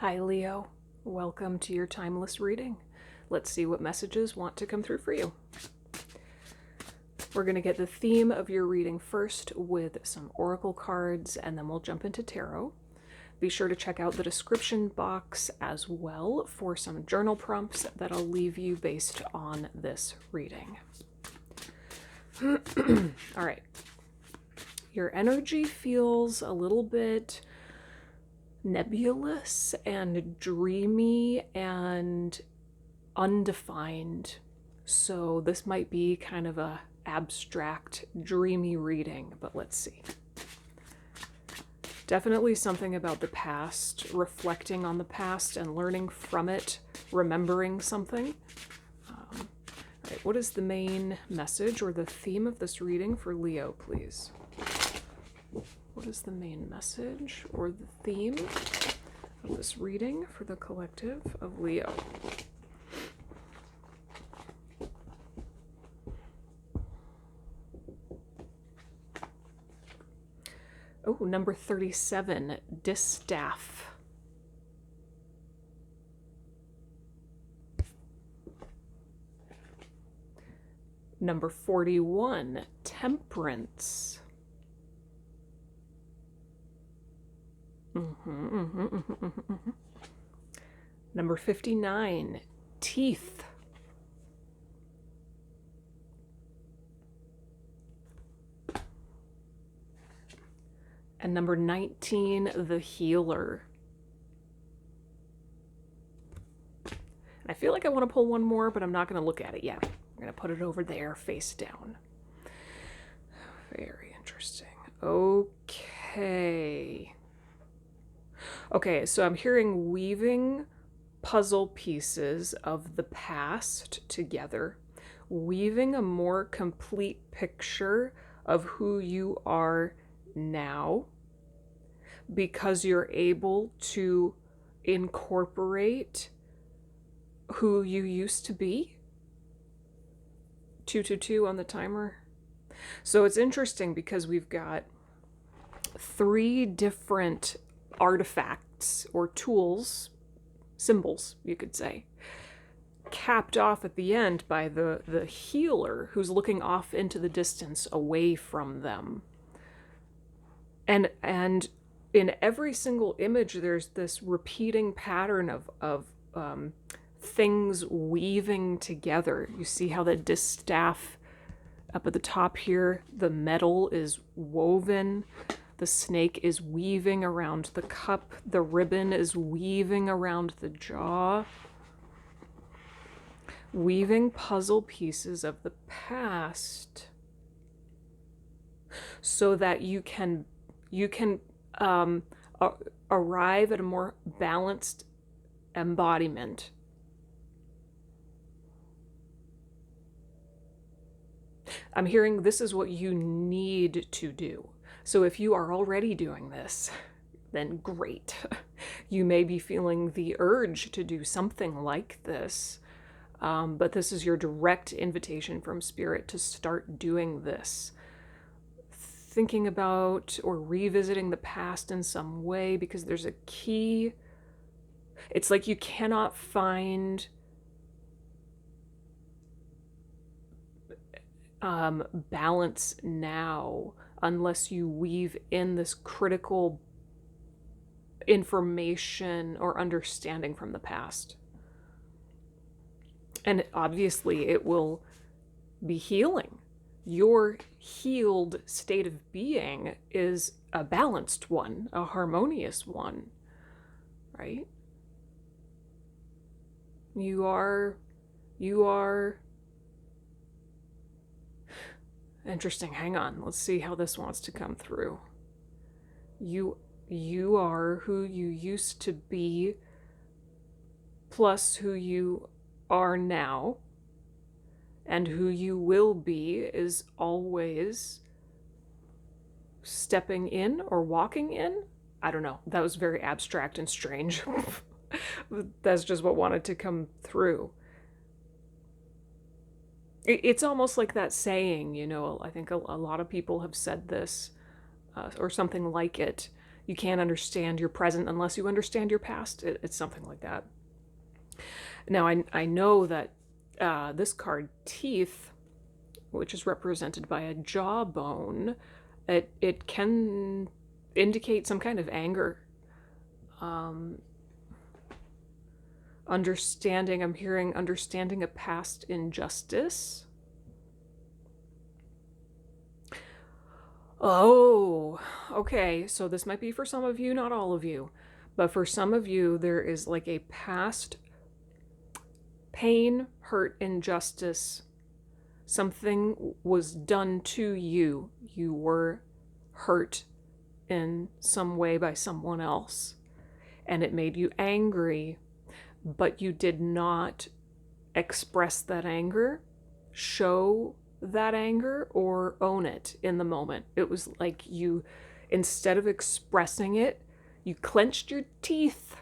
Hi, Leo. Welcome to your timeless reading. Let's see what messages want to come through for you. We're going to get the theme of your reading first with some oracle cards, and then we'll jump into tarot. Be sure to check out the description box as well for some journal prompts that I'll leave you based on this reading. All right. Your energy feels a little bit nebulous and dreamy and undefined. So this might be kind of a abstract, dreamy reading, but let's see. Definitely something about the past, reflecting on the past and learning from it, remembering something. All right, what is the main message or the theme of this reading for Leo, please? What is the main message or the theme of this reading for the collective of Leo? Oh, number 37, distaff. Number 41, temperance. Number 59, teeth. And number 19, the healer. And I feel like I want to pull one more, but I'm not going to look at it yet. I'm going to put it over there, face down. Very interesting. Okay. Okay, so I'm hearing weaving puzzle pieces of the past together, weaving a more complete picture of who you are now, because you're able to incorporate who you used to be. 222 on the timer. So it's interesting because we've got 3 different artifacts or tools, symbols, you could say, capped off at the end by the healer who's looking off into the distance away from them. And in every single image, there's this repeating pattern of things weaving together. You see how the distaff up at the top here, the metal is woven. The snake is weaving around the cup. The ribbon is weaving around the jaw. Weaving puzzle pieces of the past so that you can arrive at a more balanced embodiment. I'm hearing this is what you need to do. So if you are already doing this, then great. You may be feeling the urge to do something like this, but this is your direct invitation from Spirit to start doing this. Thinking about or revisiting the past in some way, because there's a key. It's like you cannot find balance now unless you weave in this critical information or understanding from the past. And obviously it will be healing. Your healed state of being is a balanced one, a harmonious one, right? You are interesting. Hang on. Let's see how this wants to come through. You are who you used to be plus who you are now, and who you will be is always stepping in or walking in. I don't know. That was very abstract and strange. That's just what wanted to come through. It's almost like that saying, I think a lot of people have said this, or something like it. You can't understand your present unless you understand your past. It's something like that. Now, I know that this card, teeth, which is represented by a jawbone, it can indicate some kind of anger. Understanding, I'm hearing understanding a past injustice. Oh, okay. So this might be for some of you, not all of you. But for some of you, there is like a past pain, hurt, injustice. Something was done to you. You were hurt in some way by someone else. And it made you angry, but you did not express that anger, show that anger, or own it in the moment. It was like you, instead of expressing it, you clenched your teeth,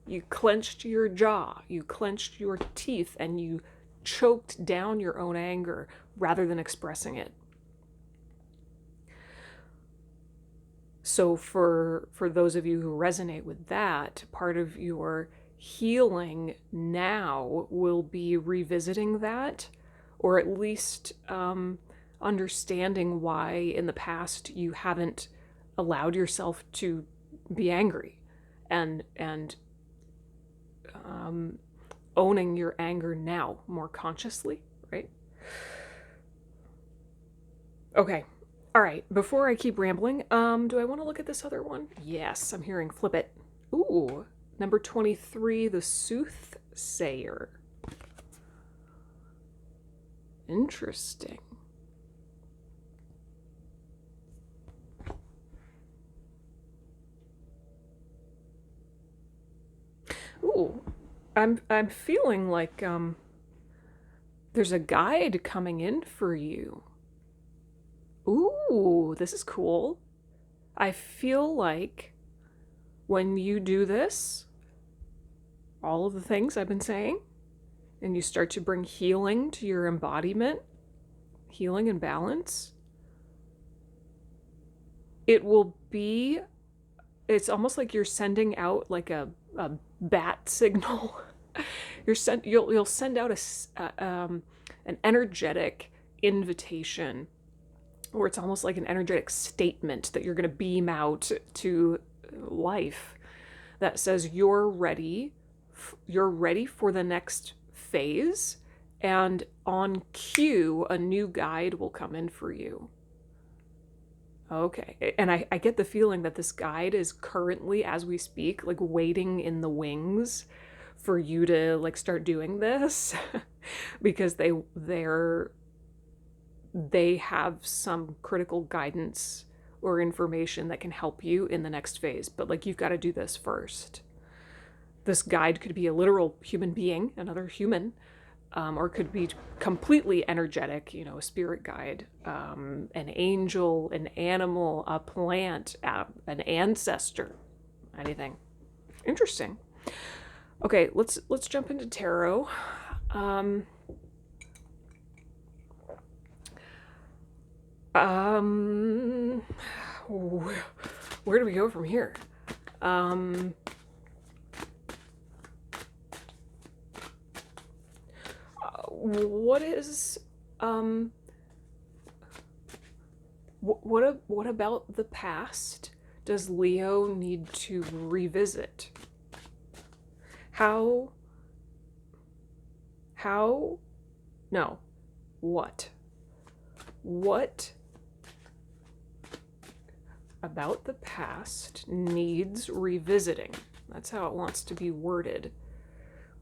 you clenched your jaw, you clenched your teeth, and you choked down your own anger rather than expressing it. So for those of you who resonate with that, part of your healing now will be revisiting that, or at least understanding why in the past you haven't allowed yourself to be angry, and owning your anger now more consciously, right? Okay. All right, before I keep rambling, do I want to look at this other one? Yes, I'm hearing flip it. Ooh, number 23, the Soothsayer. Interesting. Ooh, I'm feeling like there's a guide coming in for you. Ooh, this is cool. I feel like when you do this, all of the things I've been saying, and you start to bring healing to your embodiment, healing and balance, it will be, it's almost like you're sending out like a bat signal. You'll send out an energetic invitation, or it's almost like an energetic statement that you're going to beam out to life that says you're ready for the next phase, and on cue a new guide will come in for you. Okay, and I get the feeling that this guide is currently, as we speak, like waiting in the wings for you to like start doing this because they have some critical guidance or information that can help you in the next phase, but like you've got to do this first. This guide could be a literal human being, another human, or could be completely energetic, you know, a spirit guide, an angel, an animal, a plant, an ancestor, anything. Interesting. Okay, let's jump into tarot. Where do we go from here? What is what about the past does Leo need to revisit? How no, what about the past needs revisiting? That's how it wants to be worded,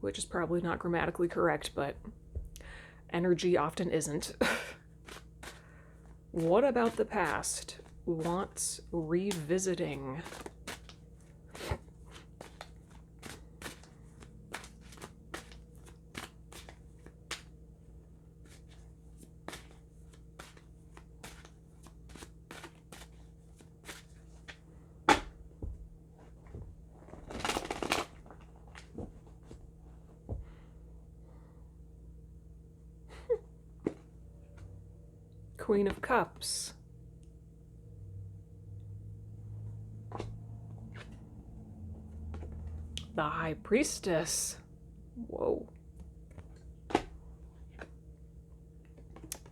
which is probably not grammatically correct, but energy often isn't. What about the past wants revisiting? Queen of Cups. The High Priestess. Whoa.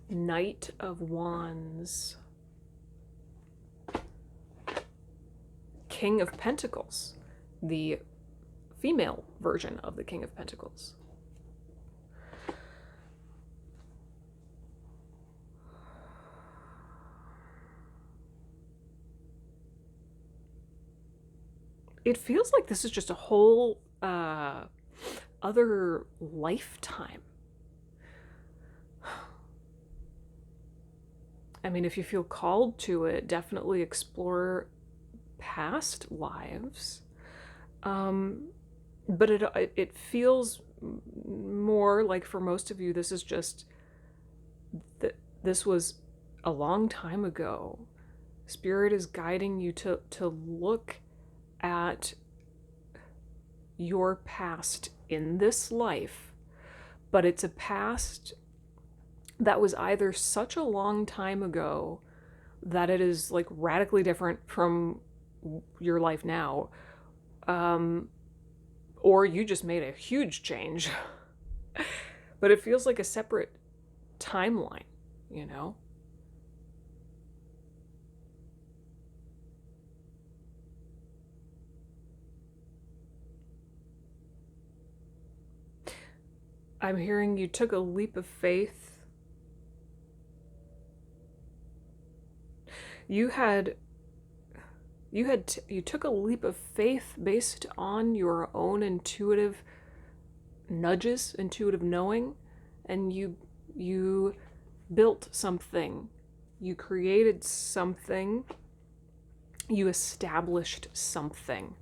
Knight of Wands. King of Pentacles. The female version of the King of Pentacles. It feels like this is just a whole other lifetime. I mean, if you feel called to it, definitely explore past lives. But it feels more like, for most of you, this is just that this was a long time ago. Spirit is guiding you to look at your past in this life, but it's a past that was either such a long time ago that it is like radically different from your life now, or you just made a huge change. But it feels like a separate timeline, you know? I'm hearing you took a leap of faith. You took a leap of faith based on your own intuitive nudges, intuitive knowing, and you built something. You created something. You established something.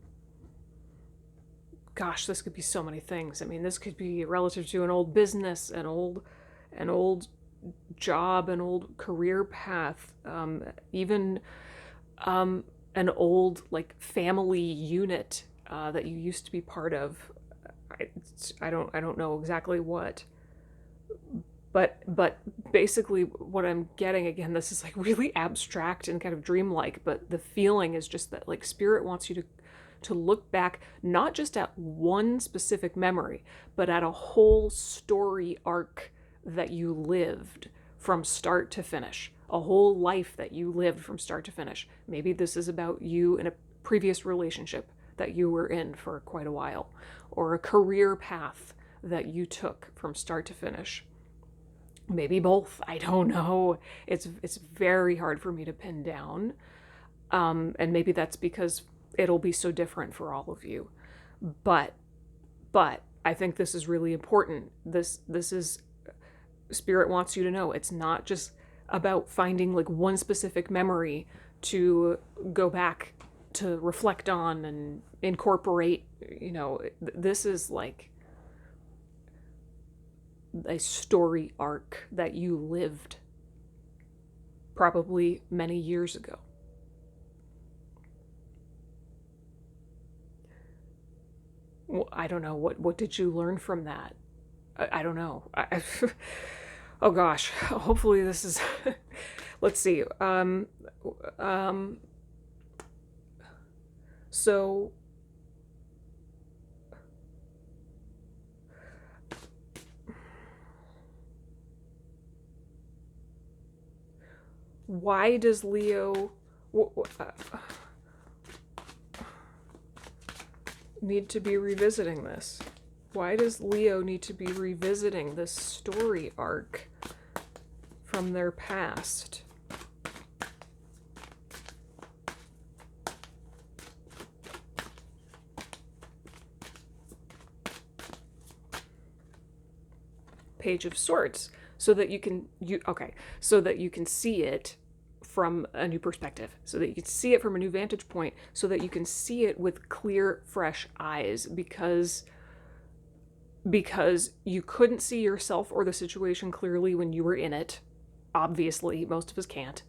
Gosh, this could be so many things. I mean, this could be relative to an old business, an old job, an old career path, even an old like family unit that you used to be part of. I don't know exactly what, but basically what I'm getting, again, this is like really abstract and kind of dreamlike, but the feeling is just that like Spirit wants you to look back not just at one specific memory, but at a whole story arc that you lived from start to finish, a whole life that you lived from start to finish. Maybe this is about you in a previous relationship that you were in for quite a while, or a career path that you took from start to finish. Maybe both. I don't know. It's very hard for me to pin down. And maybe that's because it'll be so different for all of you. But I think this is really important. This is, Spirit wants you to know it's not just about finding like one specific memory to go back to reflect on and incorporate, you know. This is like a story arc that you lived probably many years ago. Well, I don't know. What did you learn from that? I don't know. Oh gosh. Hopefully this is. Let's see. So. Why does Leo need to be revisiting this? Why does Leo need to be revisiting this story arc from their past? Page of Swords, so that you can see it from a new perspective, so that you can see it from a new vantage point, so that you can see it with clear, fresh eyes, because you couldn't see yourself or the situation clearly when you were in it. Obviously, most of us can't.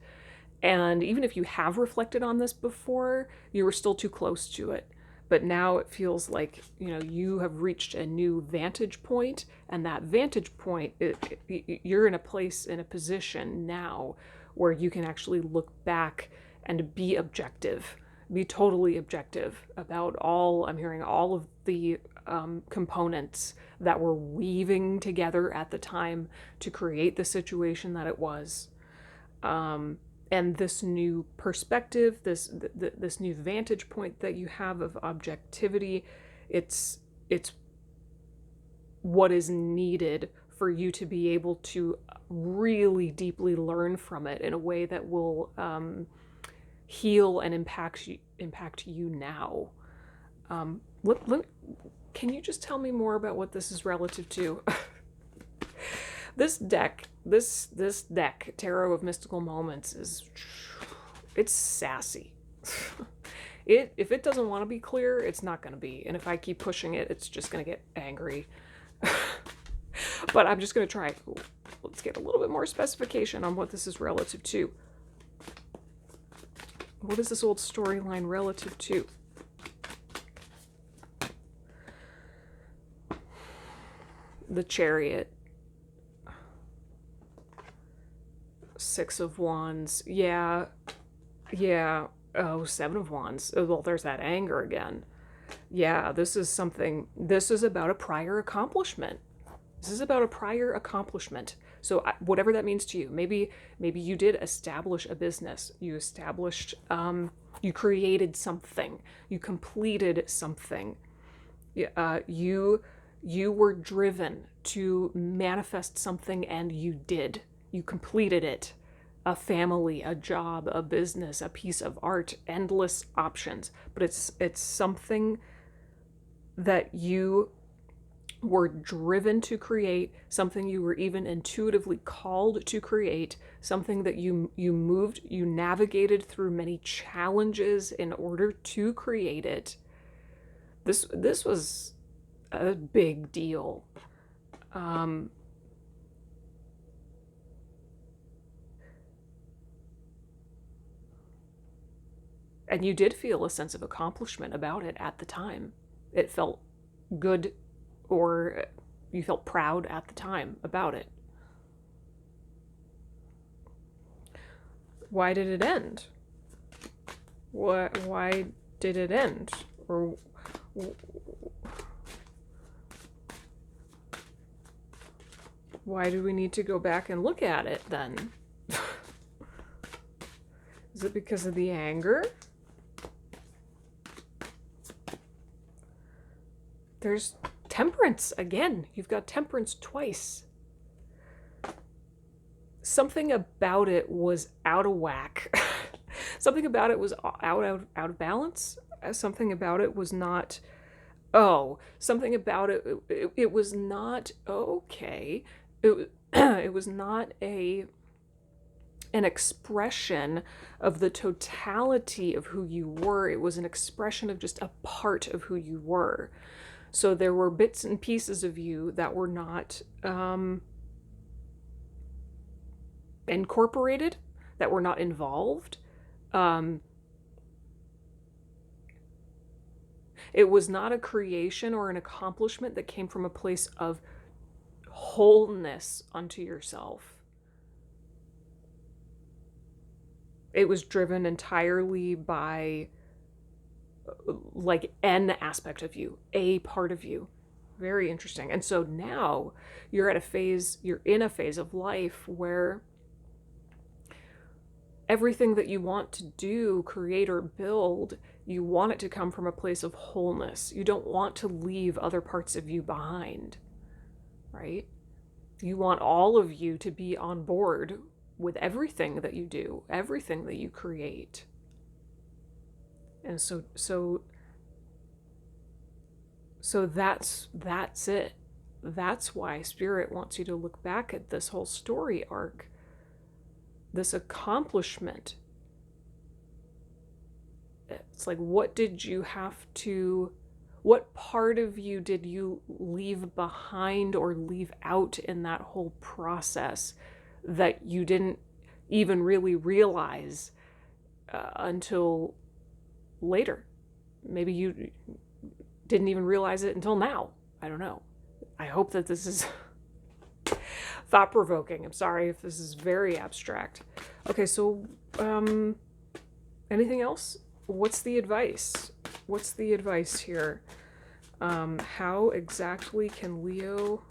And even if you have reflected on this before, you were still too close to it. But now it feels like, you know, you have reached a new vantage point, and that vantage point, you're in a place, in a position now where you can actually look back and be objective Be totally objective about I'm hearing all of the components that were weaving together at the time to create the situation that it was. And this new perspective, this new vantage point that you have of objectivity, it's what is needed for you to be able to really deeply learn from it in a way that will heal and impact you now. Can you just tell me more about what this is relative to? This deck, Tarot of Mystical Moments, it's sassy. If it doesn't want to be clear, it's not going to be. And if I keep pushing it, it's just going to get angry. But I'm just going to try. Let's get a little bit more specification on what this is relative to. What is this old storyline relative to? The Chariot. Six of Wands. Yeah. Oh, Seven of Wands. Oh, well, there's that anger again. Yeah, this is about a prior accomplishment. This is about a prior accomplishment. So whatever that means to you, maybe you did establish a business. You established, you created something. You completed something. You were driven to manifest something, and you did. You completed it. A family, a job, a business, a piece of art, endless options. But it's something that you were driven to create, something you were even intuitively called to create, something that you navigated through many challenges in order to create it. This was a big deal. And you did feel a sense of accomplishment about it at the time. It felt good, or you felt proud at the time about it. Why did it end? Why did it end? Or why do we need to go back and look at it then? Is it because of the anger? There's Temperance again. You've got Temperance twice. Something about it was out of whack. Something about it was out of balance. Something about it was not. Something about it was not okay. It was not an expression of the totality of who you were. It was an expression of just a part of who you were. So there were bits and pieces of you that were not incorporated, that were not involved. It was not a creation or an accomplishment that came from a place of wholeness unto yourself. It was driven entirely by like an aspect of you, a part of you. Very interesting. And so now you're in a phase of life where everything that you want to do, create, or build, you want it to come from a place of wholeness. You don't want to leave other parts of you behind, right? You want all of you to be on board with everything that you do, everything that you create. And so that's it. That's why Spirit wants you to look back at this whole story arc, this accomplishment. It's like, what part of you did you leave behind or leave out in that whole process that you didn't even really realize until later? Maybe you didn't even realize it until now. I don't know. I hope that this is thought-provoking. I'm sorry if this is very abstract. Okay, so anything else? what's the advice? What's the advice here? How exactly can Leo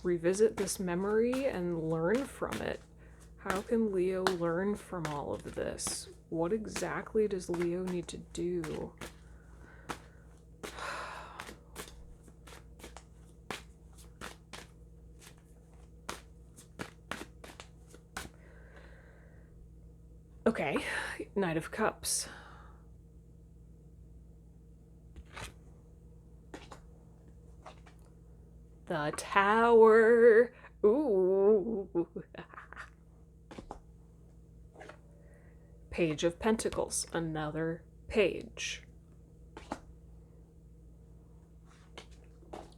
revisit this memory and learn from it? How can Leo learn from all of this? What exactly does Leo need to do? Okay, Knight of Cups. The Tower. Ooh. Page of Pentacles, another page.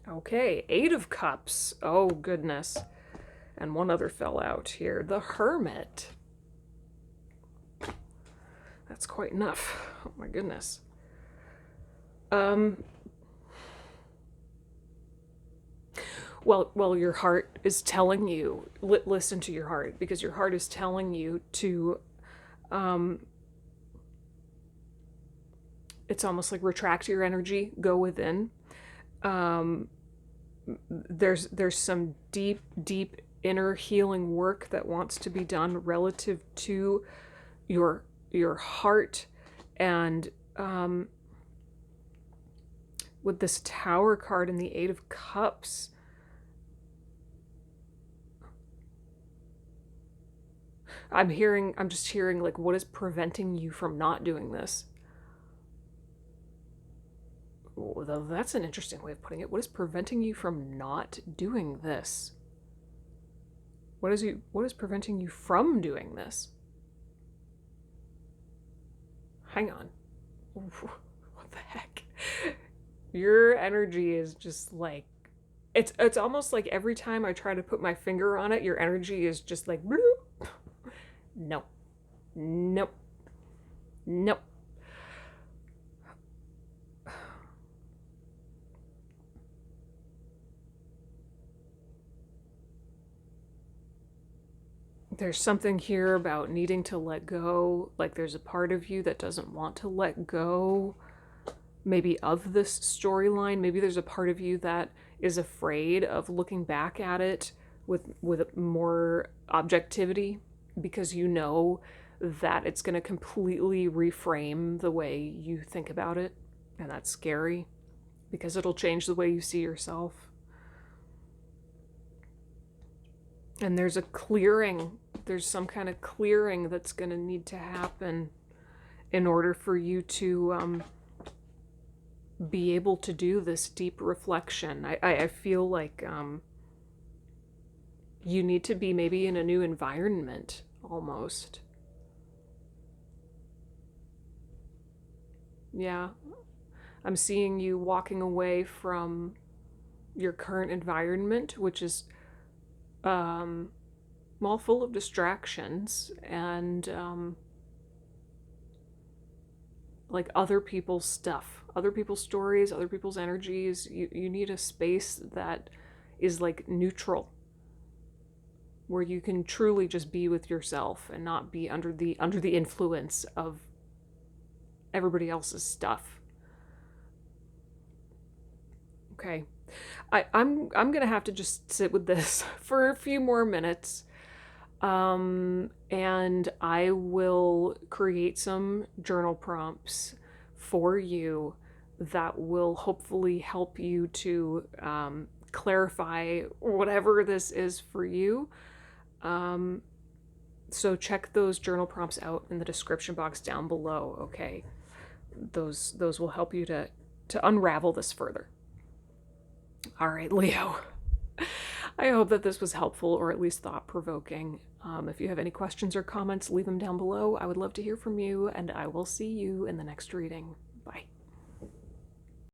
Okay, Eight of Cups. Oh, goodness. And one other fell out here. The Hermit. That's quite enough. Oh, my goodness. Well, your heart is telling you, listen to your heart, because your heart is telling you to, it's almost like retract your energy, go within. There's some deep inner healing work that wants to be done relative to your heart, and with this Tower card and the Eight of Cups, I'm just hearing like, what is preventing you from not doing this? Well, that's an interesting way of putting it. What is preventing you from not doing this? What is preventing you from doing this? Hang on. What the heck? Your energy is just like, it's almost like every time I try to put my finger on it, your energy is just like, no, nope, nope. There's something here about needing to let go. Like there's a part of you that doesn't want to let go, maybe of this storyline. Maybe there's a part of you that is afraid of looking back at it with more objectivity, because you know that it's going to completely reframe the way you think about it. And that's scary, because it'll change the way you see yourself. And there's a clearing. There's some kind of clearing that's going to need to happen in order for you to be able to do this deep reflection. I feel like you need to be maybe in a new environment, almost. Yeah. I'm seeing you walking away from your current environment, which is well, full of distractions and like other people's stuff, other people's stories, other people's energies. You need a space that is like neutral, where you can truly just be with yourself and not be under the influence of everybody else's stuff. Okay. I'm gonna have to just sit with this for a few more minutes, and I will create some journal prompts for you that will hopefully help you to clarify whatever this is for you. So check those journal prompts out in the description box down below. Okay, those will help you to unravel this further. All right, Leo. I hope that this was helpful, or at least thought-provoking. If you have any questions or comments, leave them down below. I would love to hear from you, and I will see you in the next reading.